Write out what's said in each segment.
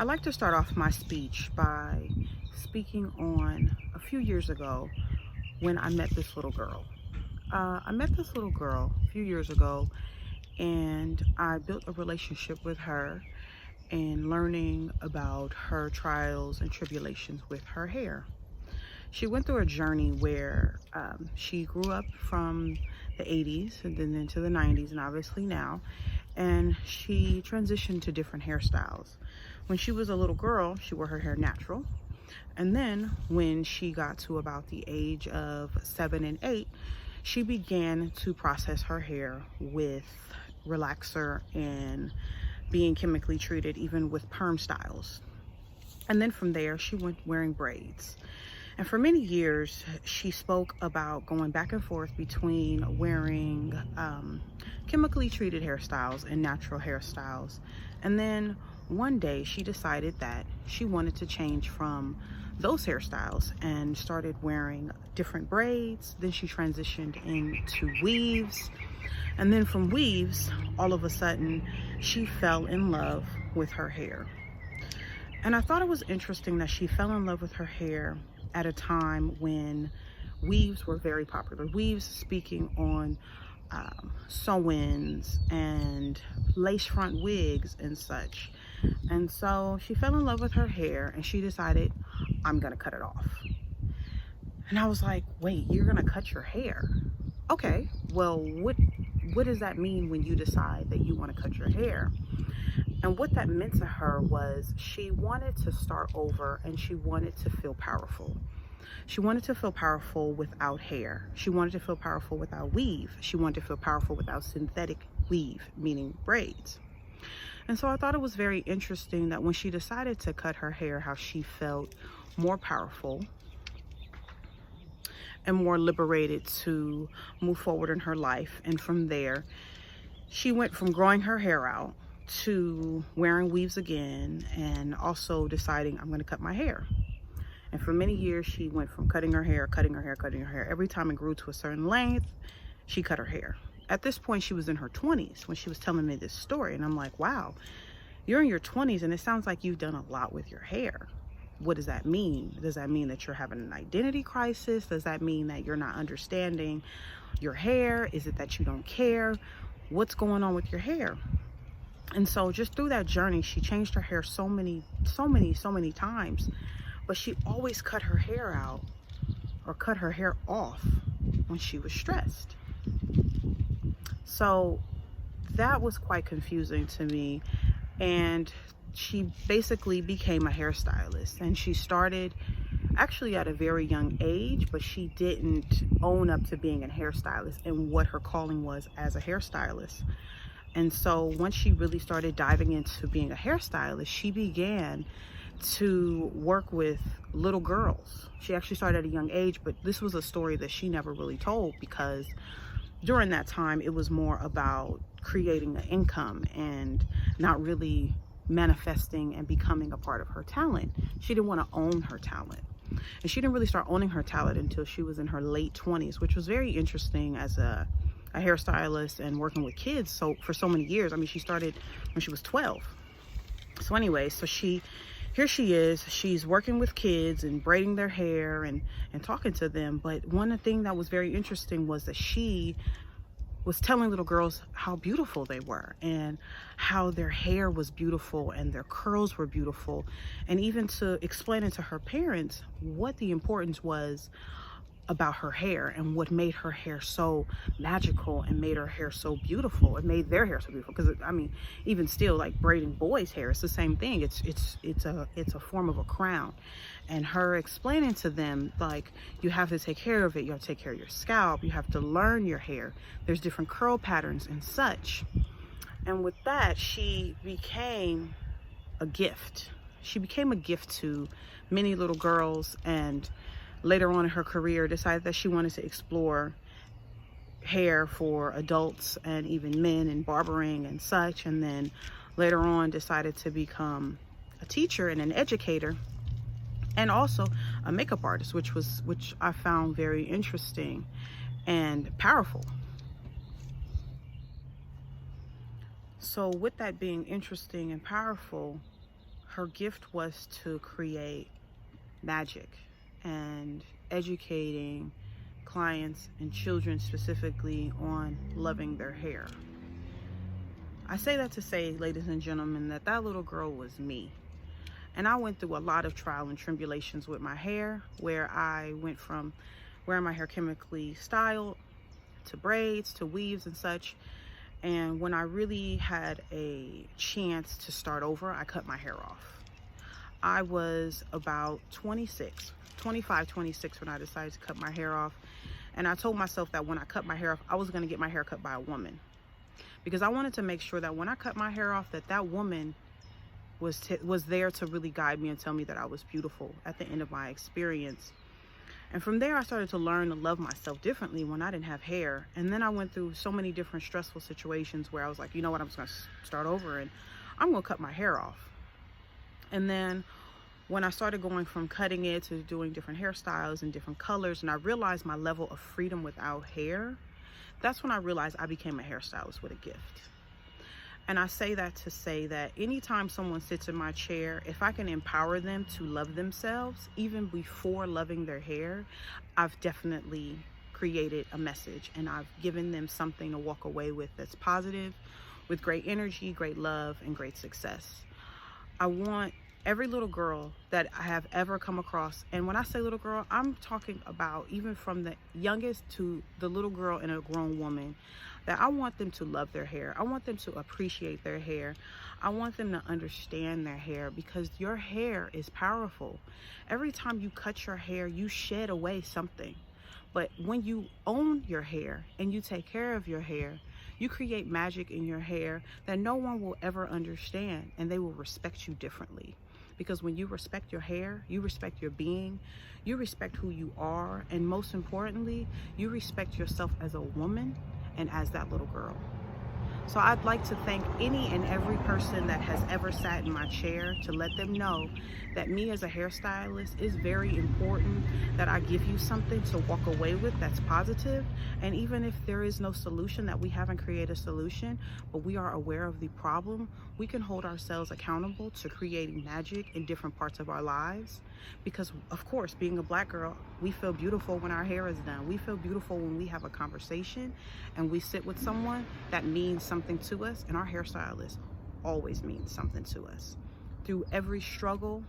I like to start off my speech by speaking on a few years ago when I met this little girl. I met this little girl a few years ago, and I built a relationship with her and learning about her trials and tribulations with her hair. She went through a journey where she grew up from the 80s and then into the 90s and obviously now, and she transitioned to different hairstyles. When she was a little girl, she wore her hair natural. And then when she got to about the age of 7 and 8, she began to process her hair with relaxer and being chemically treated, even with perm styles. And then from there, she went wearing braids. And for many years, she spoke about going back and forth between wearing chemically treated hairstyles and natural hairstyles. And then one day she decided that she wanted to change from those hairstyles and started wearing different braids. Then she transitioned into weaves. And then from weaves, all of a sudden, she fell in love with her hair. And I thought it was interesting that she fell in love with her hair at a time when weaves were very popular. Weaves speaking on sew-ins and lace front wigs and such. And so she fell in love with her hair and she decided, I'm gonna cut it off. And I was like, wait, you're gonna cut your hair? Okay, well, what does that mean when you decide that you want to cut your hair? And what that meant to her was she wanted to start over and she wanted to feel powerful. She wanted to feel powerful without hair. She wanted to feel powerful without weave. She wanted to feel powerful without synthetic weave, meaning braids. And so I thought it was very interesting that when she decided to cut her hair, how she felt more powerful and more liberated to move forward in her life. And from there, she went from growing her hair out to wearing weaves again and also deciding, I'm going to cut my hair. And for many years, she went from cutting her hair, cutting her hair, cutting her hair. Every time it grew to a certain length, she cut her hair. At this point, she was in her 20s when she was telling me this story. And I'm like, wow, you're in your 20s and it sounds like you've done a lot with your hair. What does that mean? Does that mean that you're having an identity crisis? Does that mean that you're not understanding your hair? Is it that you don't care? What's going on with your hair? And so just through that journey, she changed her hair so many times, but she always cut her hair out or cut her hair off when she was stressed. So that was quite confusing to me. And she basically became a hairstylist, and she started actually at a very young age, but she didn't own up to being a hairstylist and what her calling was as a hairstylist. And so once she really started diving into being a hairstylist, she began to work with little girls. She actually started at a young age, but this was a story that she never really told because during that time, it was more about creating an income and not really manifesting and becoming a part of her talent. She didn't want to own her talent. And she didn't really start owning her talent until she was in her late 20s, which was very interesting as a hairstylist and working with kids so for so many years. I mean, she started when she was 12. So anyway, here she is, she's working with kids and braiding their hair and talking to them. But one thing that was very interesting was that she was telling little girls how beautiful they were and how their hair was beautiful and their curls were beautiful, and even to explaining to her parents what the importance was about her hair and what made her hair so magical and made her hair so beautiful. It made their hair so beautiful because I mean, even still, like braiding boys' hair, it's the same thing. It's a form of a crown. And her explaining to them, like, you have to take care of it. You have to take care of your scalp. You have to learn your hair. There's different curl patterns and such. And with that, she became a gift. She became a gift to many little girls, and later on in her career decided that she wanted to explore hair for adults and even men and barbering and such. And then later on decided to become a teacher and an educator and also a makeup artist, which I found very interesting and powerful. So with that being interesting and powerful, her gift was to create magic and educating clients and children specifically on loving their hair. I say that to say, ladies and gentlemen, that that little girl was me. And I went through a lot of trial and tribulations with my hair, where I went from wearing my hair chemically styled to braids to weaves and such. And when I really had a chance to start over, I cut my hair off. I was about 26 when I decided to cut my hair off. And I told myself that when I cut my hair off, I was going to get my hair cut by a woman, because I wanted to make sure that when I cut my hair off, that woman was there to really guide me and tell me that I was beautiful at the end of my experience. And from there, I started to learn to love myself differently when I didn't have hair. And then I went through so many different stressful situations where I was like, you know what, I'm just going to start over and I'm going to cut my hair off. And then when I started going from cutting it to doing different hairstyles and different colors, and I realized my level of freedom without hair, that's when I realized I became a hairstylist with a gift. And I say that to say that anytime someone sits in my chair, if I can empower them to love themselves, even before loving their hair, I've definitely created a message, and I've given them something to walk away with that's positive, with great energy, great love, and great success. I want every little girl that I have ever come across, and when I say little girl, I'm talking about even from the youngest to the little girl and a grown woman, that I want them to love their hair. I want them to appreciate their hair. I want them to understand their hair, because your hair is powerful. Every time you cut your hair, you shed away something. But when you own your hair and you take care of your hair, you create magic in your hair that no one will ever understand, and they will respect you differently. Because when you respect your hair, you respect your being, you respect who you are, and most importantly, you respect yourself as a woman and as that little girl. So I'd like to thank any and every person that has ever sat in my chair, to let them know that me as a hairstylist is very important, that I give you something to walk away with that's positive. And even if there is no solution, that we haven't created a solution, but we are aware of the problem, we can hold ourselves accountable to creating magic in different parts of our lives. Because of course, being a Black girl, we feel beautiful when our hair is done. We feel beautiful when we have a conversation and we sit with someone that means something to us, and our hairstylist always means something to us. Through every struggle,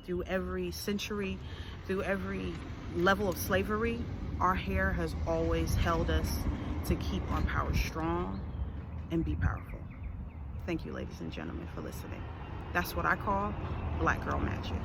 through every century, through every level of slavery, our hair has always held us to keep our power strong and be powerful. Thank you, ladies and gentlemen, for listening. That's what I call Black Girl Magic.